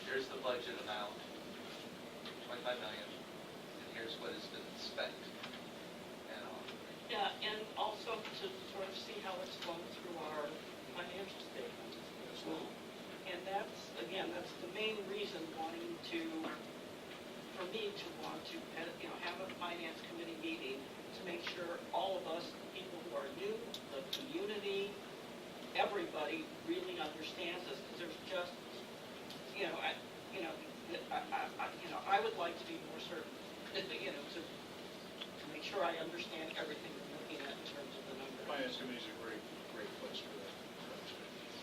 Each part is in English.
here's the budget amount, 25 million, and here's what has been spent. And Yeah, and also to sort of see how it's flowing through our financial statements as well. And that's, again, that's the main reason wanting to, for me to want to, have a finance committee meeting to make sure all of us, people who are new, the community, everybody really understands this, because there's just, I would like to be more certain, to make sure I understand everything we're looking at in terms of the numbers. Finance committee is a great place for that.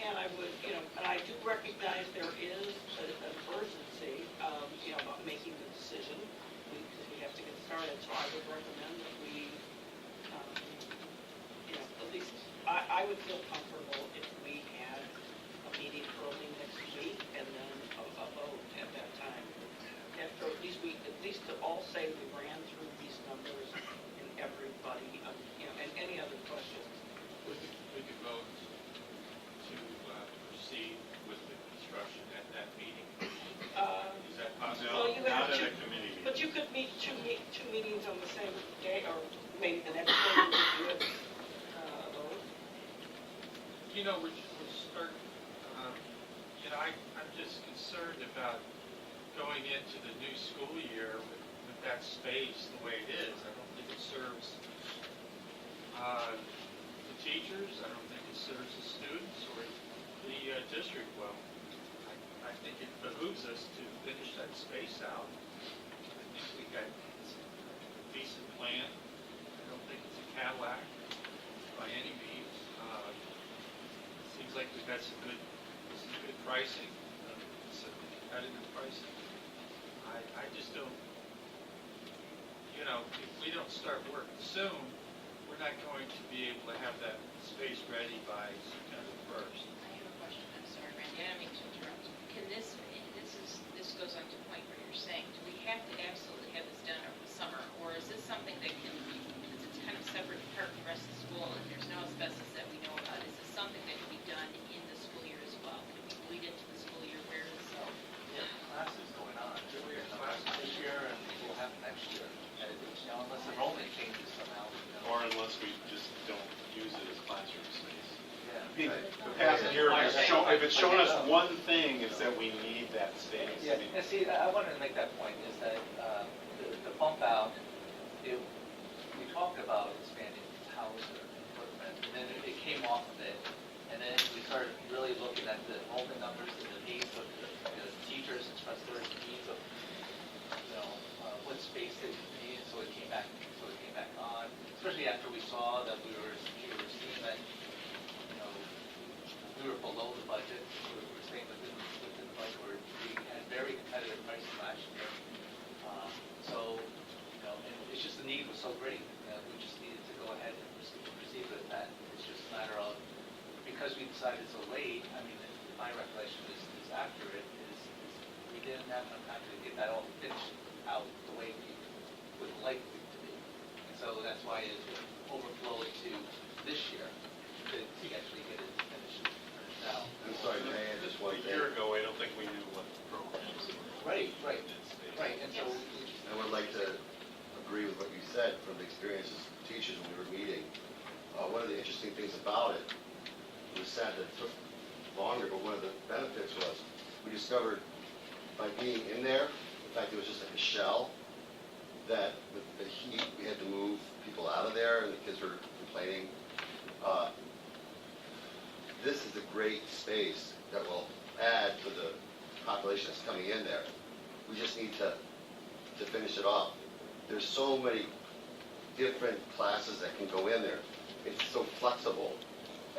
And I would, and I do recognize there is an urgency, about making the decision, because we have to get started, so I would recommend that we, at least, I would feel comfortable if we had a meeting early next week, and then a vote at that time. After at least to all say we ran through these numbers, and everybody, and any other questions. We could vote to proceed with the construction at that meeting. Is that possible? Well, you would have Not at to- a committee meeting. But you could meet two meetings on the same day, or maybe the next day you could do it. We're starting, I'm just concerned about going into the new school year with that space the way it is. I don't think it serves the teachers, I don't think it serves the students or the district well. I think it behooves us to finish that space out. I think we got a decent plan. I don't think it's a Cadillac by any means. Seems like we've got some good pricing, some competitive pricing. I just don't, if we don't start work soon, we're not going to be able to have that space ready by September 1st. I have a question, I'm sorry, Randy, I don't mean to interrupt. Can this goes on to the point where you're saying, do we have to absolutely have this done over the summer, or is this something that can, because it's kind of separate apart from the rest of the school, and there's no asbestos that we know about, is this something that can be done in the school year as well? Can we bleed into the school year where it's so? classes going on. We have classes this year, and we'll have next year. And unless enrollment changes somehow. Or unless we just don't use it as classroom space. Yeah. The past year, if it's shown us one thing, it's that we need that space. Yeah, and see, I wanted to make that point, is that the pump out, we talked about expanding Hauser equipment, and then it came off of it, and then we started really looking at the enrollment numbers and the needs of the teachers, expressed their needs of, what space they need, so it came back on, especially after we saw that we were seeing that, we were below the budget, we were staying within the budget, we had very competitive pricing last year. And it's just the need was so great that we just needed to go ahead and proceed with that. It's just a matter of, because we decided so late, I mean, my recollection is accurate, is we didn't have enough time to get that all finished out the way we would like it to be. And so that's why it overflowed to this year to actually get it finished now. I'm sorry, may I add just one A thing? year ago, I don't think we knew what the programs were. Right. And so, I would like to agree with what you said from the experiences of teachers when we were meeting. One of the interesting things about it, it was sad that it took longer, but one of the benefits was we discovered by being in there, in fact, it was just like a shell, that with the heat, we had to move people out of there, and the kids were complaining. This is a great space that will add to the population that's coming in there. We just need to finish it off. There's so many different classes that can go in there. It's so flexible.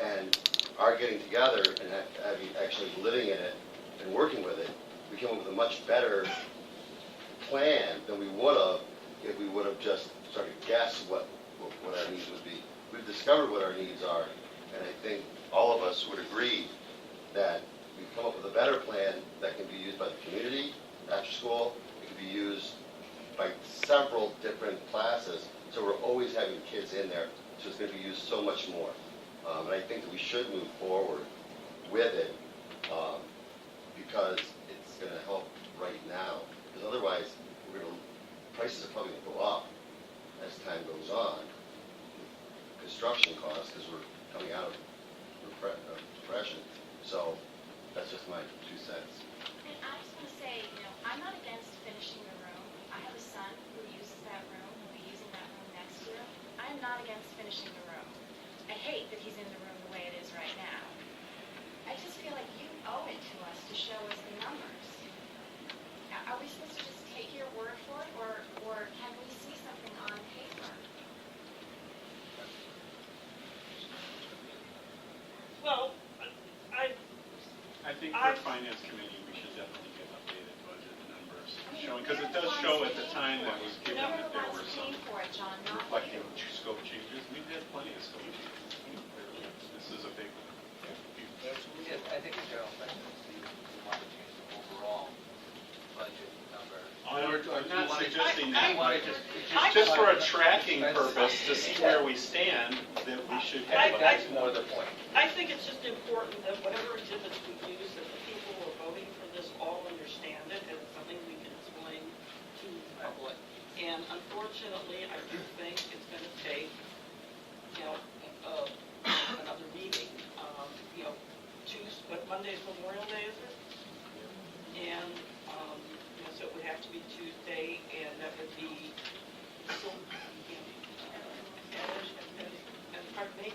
And our getting together and actually living in it and working with it, we came up with a much better plan than we would have if we would have just started to guess what our needs would be. We've discovered what our needs are, and I think all of us would agree that we've come up with a better plan that can be used by the community after school. It can be used by several different classes, so we're always having kids in there, so it's going to be used so much more. And I think that we should move forward with it because it's going to help in the room the way it is right now. I just feel like you owe it to us to show us the numbers. Are we supposed to just take your word for it, or can we see something on paper? Well, I think for finance committee, we should definitely get updated budget numbers showing, because it does show at the time that was given that there were some for it, John, not reflecting you. scope changes. We've had plenty of scope changes. This is a big one. Yeah, I think the general question is, do you want to change the overall budget number? I'm not suggesting I that, want but to just for a tracking purpose, to see where we stand, that we should have. That's more the point. I think it's just important that whatever exhibits we use, that the people who are voting for this all understand it, and it's something we can explain to the public. And unfortunately, I do think it's going to take, another meeting, Monday's Memorial Day, is it? And, so it would have to be Tuesday, and that would be, so, and pardon me?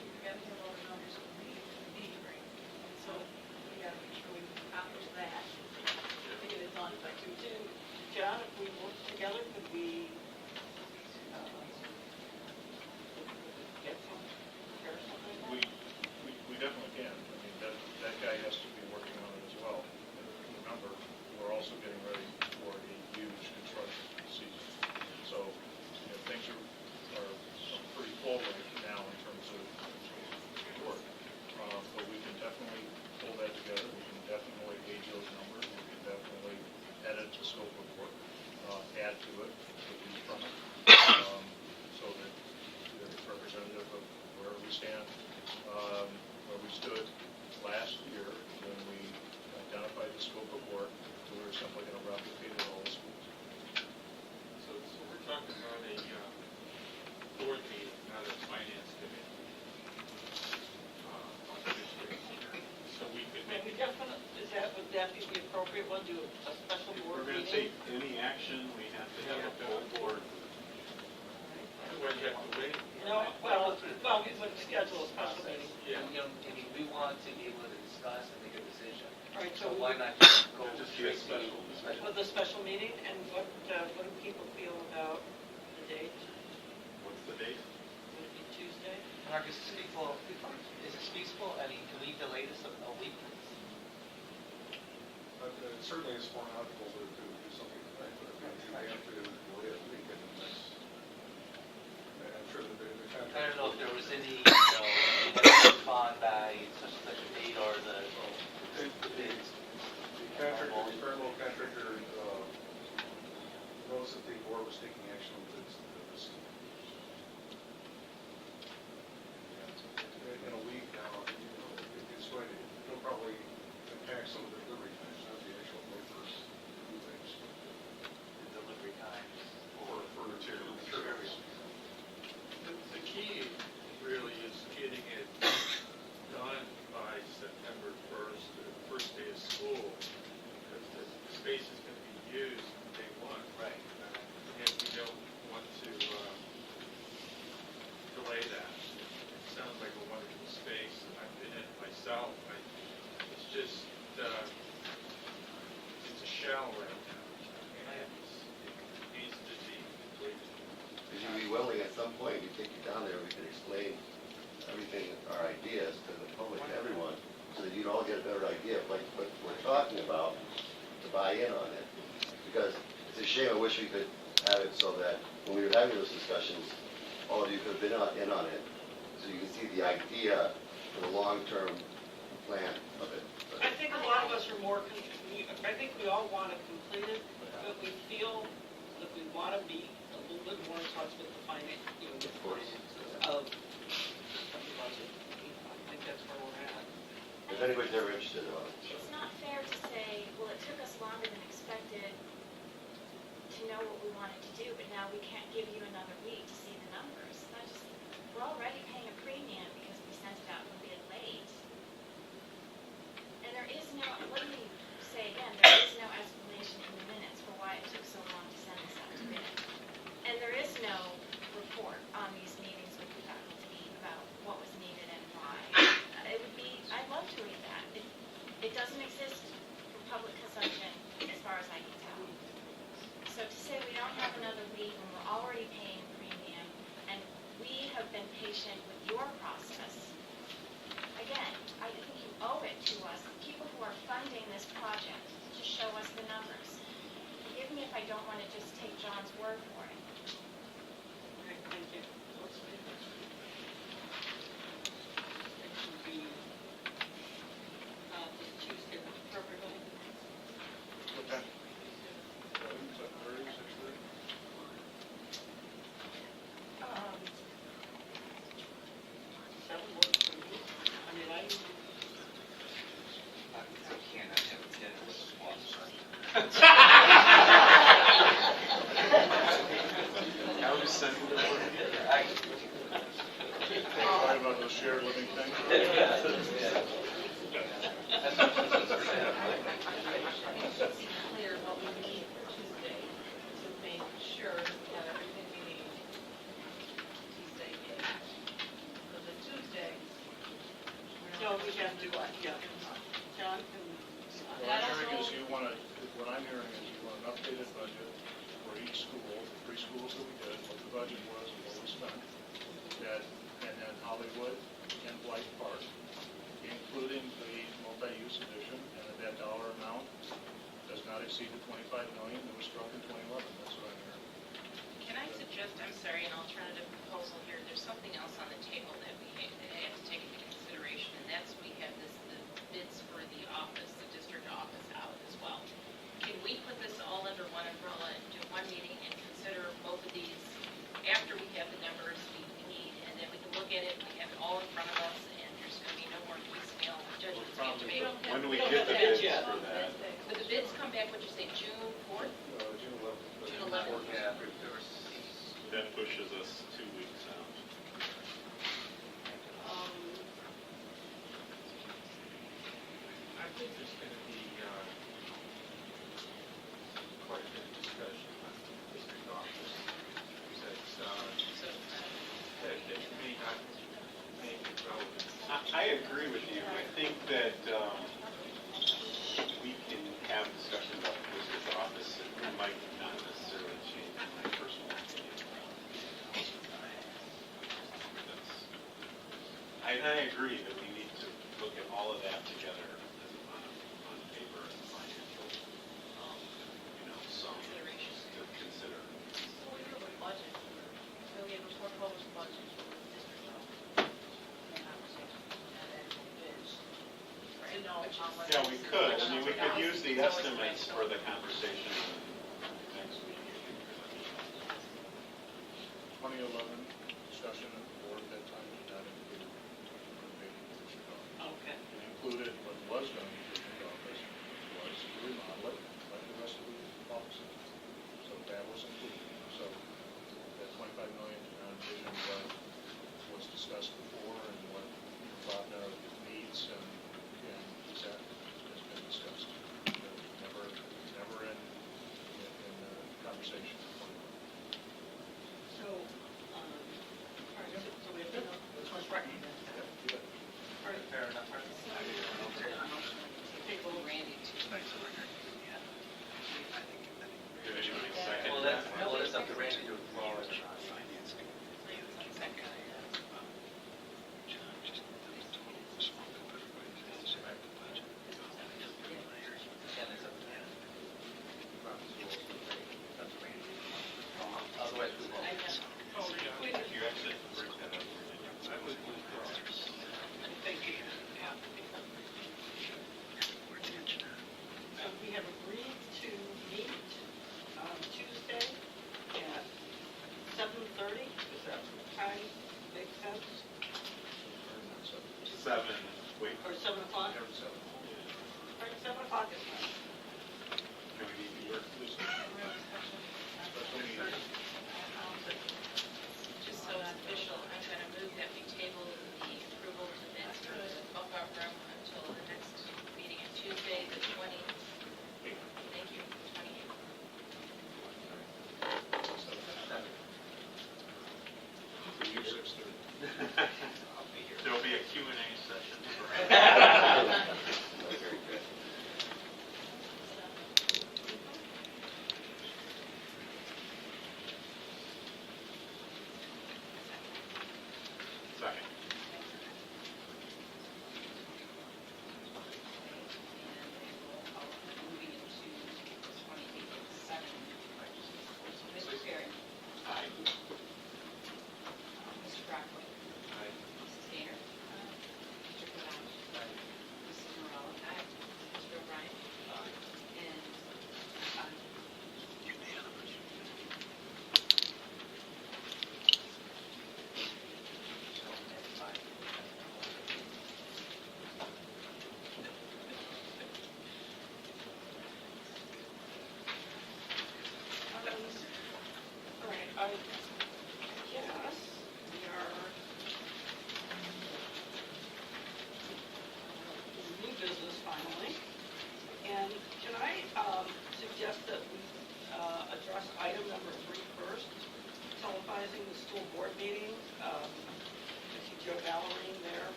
So, we gotta make sure we accomplish that. To get it done by Tuesday. John, if we work together, could we, get some, prepare something like that? We definitely can. I mean, that guy has to be working on it as well. And remember, we're also getting ready for a huge construction season. So, things are pretty full right now in terms of work. But we can definitely pull that together. We can definitely gauge those numbers. We can definitely edit the scope of work, add to it, review from it, so that it's representative of where we stand, where we stood last year when we identified the scope of work. We were simply going to replicate it all the schools. So we're talking about a board meeting, not a finance committee. On Tuesday. So we could And we make, definitely, would that be the appropriate one, do a special If board we're going meeting? to take any action, we have to have a full board. otherwise you have to wait. No, well, we would schedule a special meeting. Yeah. I mean, we want to be able to discuss and make a decision. All right, So so why not just go Just be a straight to special. with the special meeting, and what do people feel about the date? What's the date? Would it be Tuesday? Marcus, is it feasible? I mean, can we delay this a week? But certainly it's more logical to do something tonight, but if we have to delay it a week, and that's, I'm sure that the contract. I don't know if there was any, you know, bond by such and such a date or the bids. The contractor, the environmental contractor, knows that the board was taking action on this. In a week now, it's going to, it'll probably impact some of the delivery times, not the actual labor to do things. The delivery times For materials. The key really is getting it done by September 1st, the first day of school, because the space is going to be used on day one. Right. And we don't want to delay that. It sounds like a wonderful space. I've been in it myself. It's just, it's a shell right now. And it needs to be completed. Would you be willing at some point, we take you down there, we can explain everything, our ideas to the public, to everyone, so that you'd all get a better idea of like what we're talking about, to buy in on it. Because it's a shame, I wish we could have it so that when we were having those discussions, all of you could have been in on it, so you can see the idea for the long-term plan of it. I think a lot of us are I think we all want it completed, but we feel that we want to be a little bit more in touch with the finance, with the finances of the budget. I think that's where we're at. If anybody's ever interested in it. It's not fair to say, well, it took us longer than expected to know what we wanted to do, but now we can't give you another week to see the numbers. We're already paying a premium because we sent it out a bit late. And there is no, let me say again, there is no explanation in the minutes for why it took so long to send this out to bid. And there is no report on these meetings with the faculty about what was needed and why. patient with your process. Again, I think you owe it to us, people who are funding this project, to show us the numbers. Forgive me if I don't want to just take John's word for it. Okay, thank you. Let's do this. It should be, the Tuesday, appropriately. What time? 7:30, 6:30? Seven works for me. I mean, I, I cannot have dinner with SWAT. I was sending it. Sorry about those shared living things. That's what this is saying. Clear what we need for Tuesday to make sure we have everything we need Tuesday. So the Tuesday, no, we have to, yeah. John, can, What I'm hearing is you want to, what I'm hearing is you want an updated budget for each school, the three schools that we did, what the budget was and what we spent. That, and then Hollywood and Blythe Park, including the multi-use edition, and that dollar amount does not exceed the 25 million that was struck in 2011. That's what I'm hearing. can I suggest, I'm sorry, an alternative proposal here, there's something else on the table that we have to take into consideration, and that's we have the bids for the office, the district office out as well. Can we put this all under one umbrella and do one meeting and consider both of these after we have the numbers we need, and then we can look at it, we have it all in front of us, and there's going to be no more piecemeal judgments we have to make. When do we don't get have the the bids bids yet. for that? But the bids come back, what'd you say, June 4th? June 11th. June 11th. Yeah, there was. That pushes us 2 weeks out. I think there's going to be quite a bit of discussion on the district office. That's, So, that may not make it relevant. I agree with you. I think that we can have discussion about the district office, and we might not necessarily change my personal opinion. I agree that we need to look at all of that together on paper and financial, some considerations. to consider. So we have a budget, so we have a proposed budget for the district office. And then bids. Right? To know how much. Yeah, we could. I mean, we could use the estimates for the conversation next week. 2011 discussion at the board at that time did not include renovating the district office. Okay. It included what was done in the district office was to remodel it like the rest of the offices. So that was included. So that 25 million did not envision what was discussed before and what Bob now needs and that has been discussed. Never in conversation. So, all right, so we have to know which one's right. Yep, you bet. All right. Fair enough.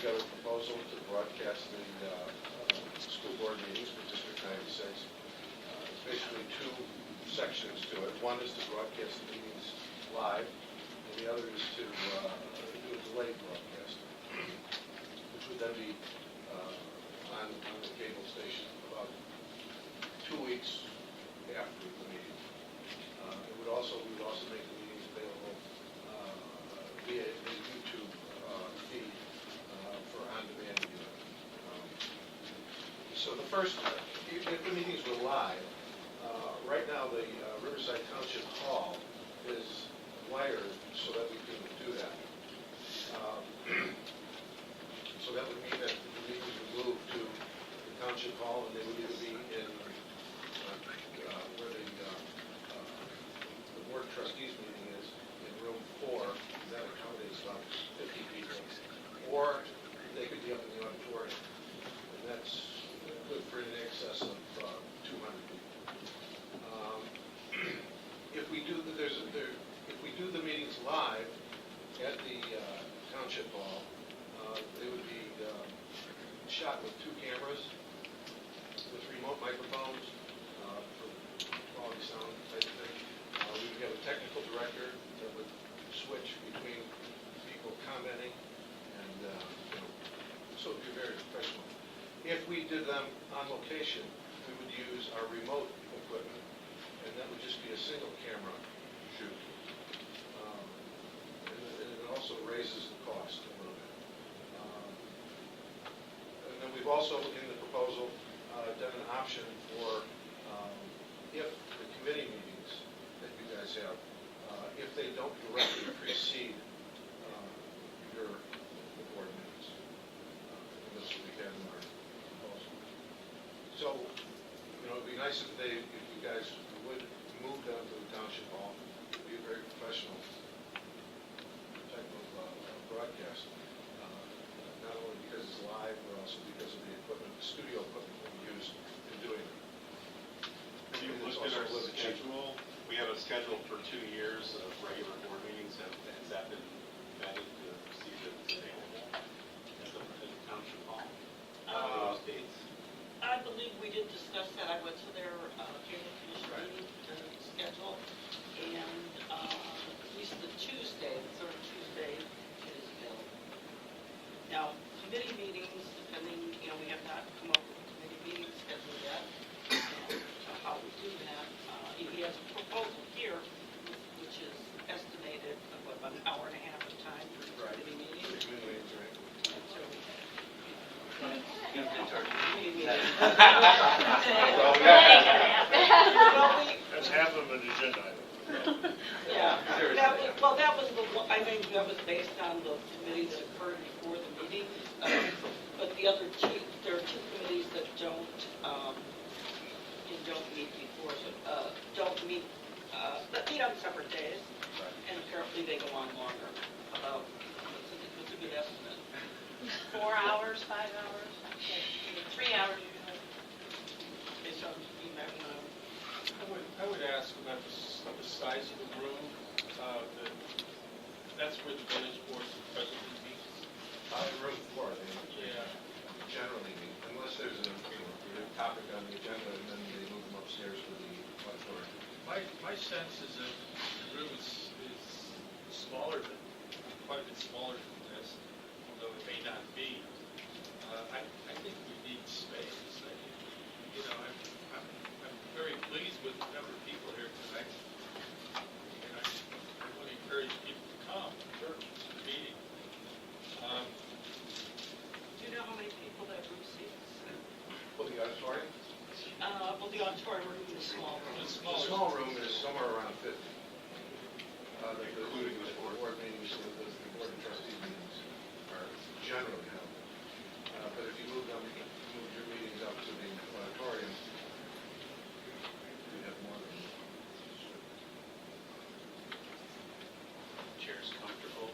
together a proposal to broadcast the school board meetings for District 96. It's basically two sections to it. One is to broadcast the meetings live, and the other is to do a delayed broadcast, which would then be on the cable station about 2 weeks after the meeting. We would also make the meetings available via a YouTube feed for on-demand viewing. So the first, if the meetings were live, right now the Riverside Township Hall is wired so that we can do that. So that would mean that the meetings would move to the Township Hall, and they would either be in where the board trustees meeting is, in room 4, that accommodates about 50 people, or they could be up in the auditorium, and that's good for in excess of 200 people. If we do the meetings live at the Township Hall, they would be shot with 2 cameras, with remote microphones for quality sound type of thing. We would have a technical director that would switch between people commenting, and so it would be very professional. If we did them on location, we would use our remote equipment, and that would just be a single camera shoot. And it also raises the cost a little bit. And then we've also, in the proposal, done an option for if the committee meetings that you guys have, if they don't directly precede your board meetings. And this will be had in our proposal. So, it'd be nice if you guys would move them to the Township Hall. It would be a very professional type of broadcast. Not only because it's live, but also because of the equipment, the studio equipment that we use in doing it. Have you looked at our schedule? We have a schedule for 2 years of regular board meetings. Has that been vetted to see that it's available at the Township Hall? Those dates? I believe we did discuss that. I went to their cable commission meeting schedule, and at least the Tuesday, the third Tuesday is available. Now, committee meetings, depending, we have not come up with a committee meeting schedule yet, and how we do that. He has a proposal here, which is estimated of about an hour and a half of time for committee meetings. Committee meetings, right? And so, You've been charged. committee meetings. That's half of an agenda item. Yeah, that was the one, I think that was based on the committee that occurred before the meeting. But the other two, there are 2 committees that don't meet before, don't meet, that meet on separate days. And apparently they go on longer, about, what's a good estimate? 4 hours, 5 hours, 3 hours usually. Based on feedback. I would ask about the size of the room. That's where the village board presently meets. Room 4, they Yeah. generally meet, unless there's a topic on the agenda, and then they move them upstairs to the auditorium. My sense is that the room is smaller than, quite a bit smaller than this, although it may not be. I think we need space. I'm very pleased with the number of people here tonight. And I want to encourage people to come to the meeting. Do you know how many people that room seats? For the auditorium? Well, the auditorium room is small. The small room is somewhere around 50. Including the board meetings, the board and trustee meetings are generally held. But if you move your meetings up to the auditorium, you have more than Chairs comfortable?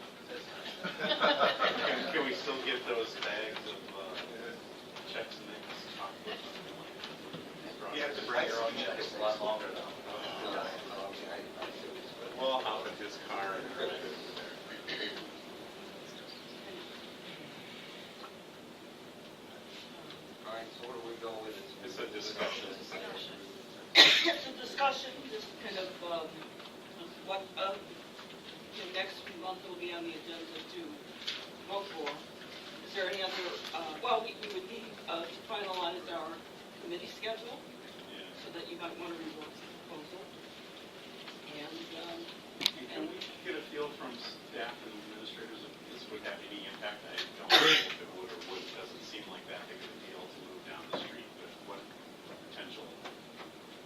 Can we still get those bags of checks and things? You have to bring your own checks. It's a lot longer though. Well, I'll hop in his car and drive it over there. go with it. It's a discussion. It's a discussion, just kind of, what, the next month will be on the agenda to vote for. Is there any other, well, we would need, to finalize our committee schedule, so that you might want to rework the proposal. And, And can we get a feel from staff and administrators if this would have any impact? I don't know if it would or wouldn't, doesn't seem like that big of a deal to move down the street, but what potential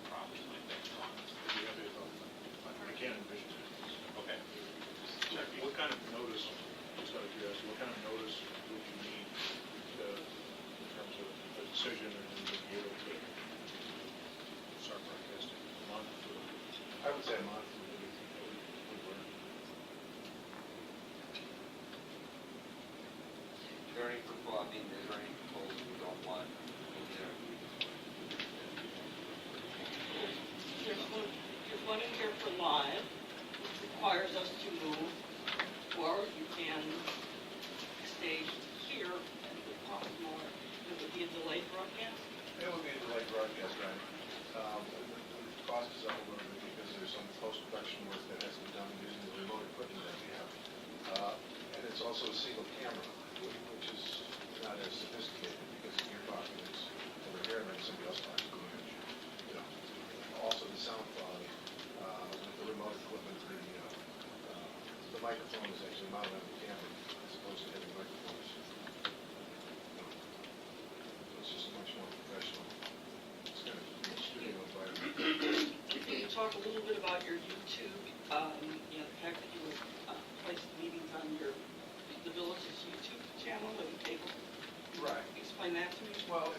problems might that cause? We have it, I can't envision it. Okay. Just checking. What kind of notice, just out of curiosity, what kind of notice would you need in terms of a decision and then be able to start broadcasting? A month or? I would say a month. Is there any proposal, is there any proposal we don't want in there? there's one in here for live, which requires us to move, or you can stage here and it would cost more. It would be a delayed broadcast. It would be a delayed broadcast, right? The cost is up a little bit because there's some post-production work that has to be done using the remote equipment that we have. And it's also a single camera, which is not as sophisticated because if you're talking, it's over here and then somebody else talks to you. You know, also the sound quality, with the remote equipment, the microphone is actually mounted on the camera as opposed to having microphones. It's just much more professional. It's kind of a studio environment. Can you talk a little bit about your YouTube, the fact that you would place the meetings on the village's YouTube channel and cable? Right. Explain that to me. Well,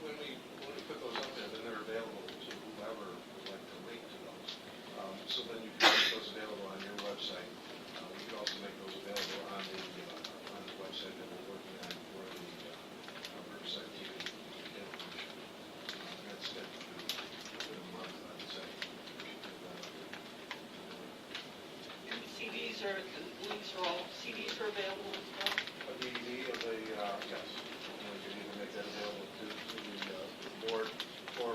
when we put those up there, then they're available to whoever would like to link to those. So then you can make those available on your website. We can also make those available on the website that we're working on for the Riverside TV cable commission. That's scheduled within a month, I would say. CDs are available as well? A DVD of the, yes, we can either make that available to the board or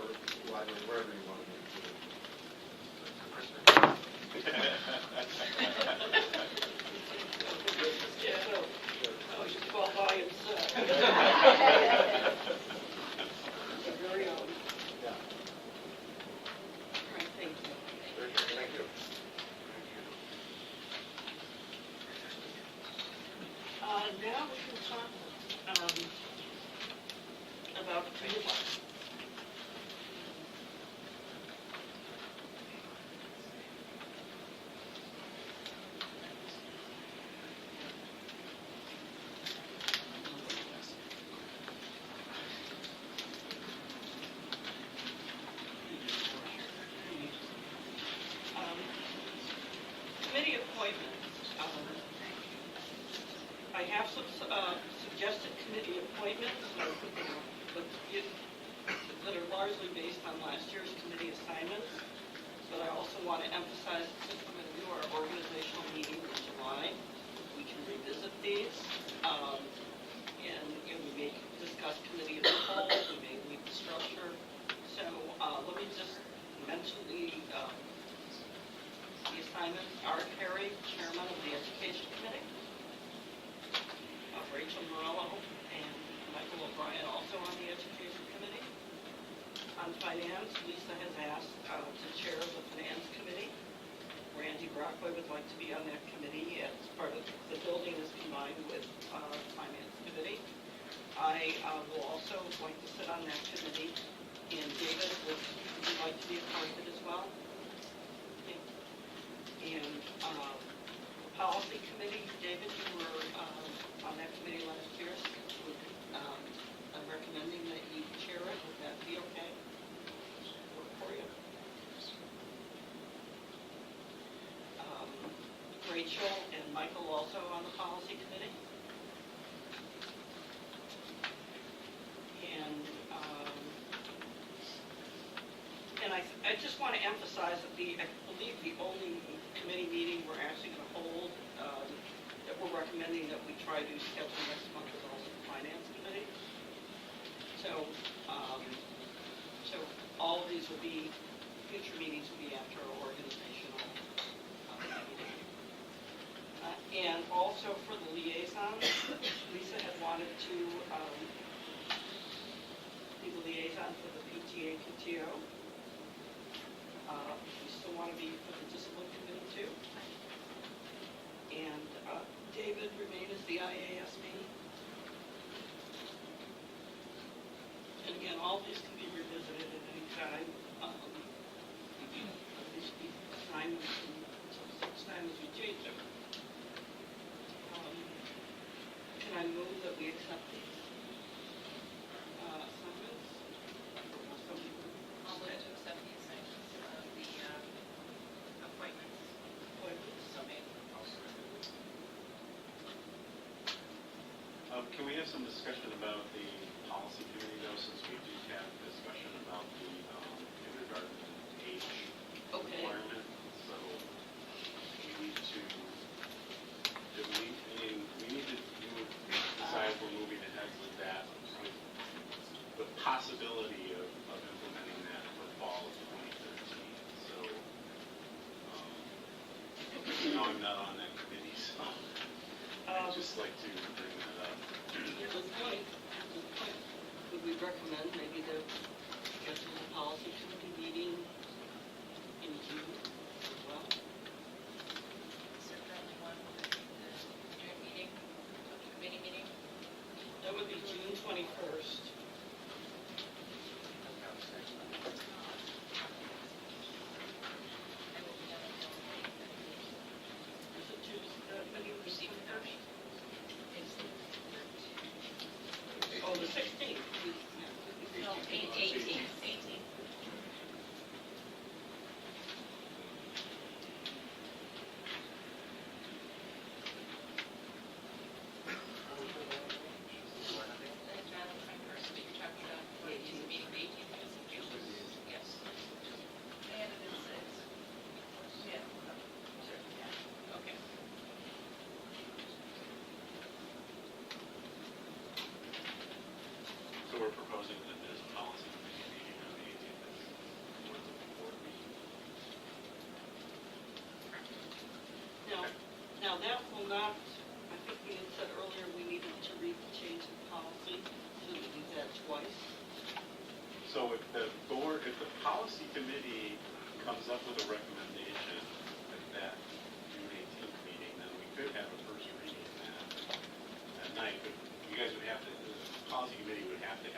library, wherever you want to make Yeah, no, just 12 volumes. Very own. Yeah. All right, thank you. Very good, thank you. Now we can talk about committee. Committee appointments. I have some suggested committee appointments that are largely based on last year's committee assignments. But I also want to emphasize that since we're going to do our organizational meeting in July, we can revisit these. And we may discuss committee as a whole, we may leave the structure. So let me just mention the assignments. Art Perry, Chairman of the Education Committee. Rachel Morello and Michael O'Brien also on the Education Committee. On Finance, Lisa has asked to chair the Finance Committee. Randy Brockway would like to be on that committee as part of the building is combined with Finance Committee. I will also like to sit on that committee, and David would like to be appointed as well. And Policy Committee, David, you were on that committee last year. I'm recommending that you chair it. Would that be okay? Work for you? Rachel and Michael also on the Policy Committee. And I just want to emphasize that I believe the only committee meeting we're actually going to hold, that we're recommending that we try to schedule next month is also the Finance Committee. So So all of these will be, future meetings will be after our organizational meeting. And also for the liaisons, Lisa had wanted to be the liaison for the PTA, PTO. We still want to be for the discipline committee too. And David remain as the IASB. And again, all these can be revisited at any time. These be signed until such time as we change them. Can I move that we accept these assignments? Or will somebody move? I'll move to accept the assignments of the appointments. Appointments? So made. Can we have some discussion about the policy committee though, since we do have discussion about the kindergarten age Okay. requirement? So we need to, we need to decide if we're moving ahead with that, with the possibility of implementing that for fall of 2013. So, I'm not on that committee, so I'd just like to bring that up. Good point. Would we recommend maybe the schedule a policy committee meeting in June as well? Is there currently one for the June meeting, committee meeting? That would be June 21st. I will be unavailable. Is it Tuesday? When you receive it? Oh, the 16th. No, 18th. So we're proposing that there's a policy committee meeting on the 18th as one of the board meetings. Now that will not, I think we had said earlier we needed to read the change in policy, so we do that twice. So if the board, if the policy committee comes up with a recommendation at that June 18th meeting, then we could have a first reading that night, but you guys would have to, the policy committee would have to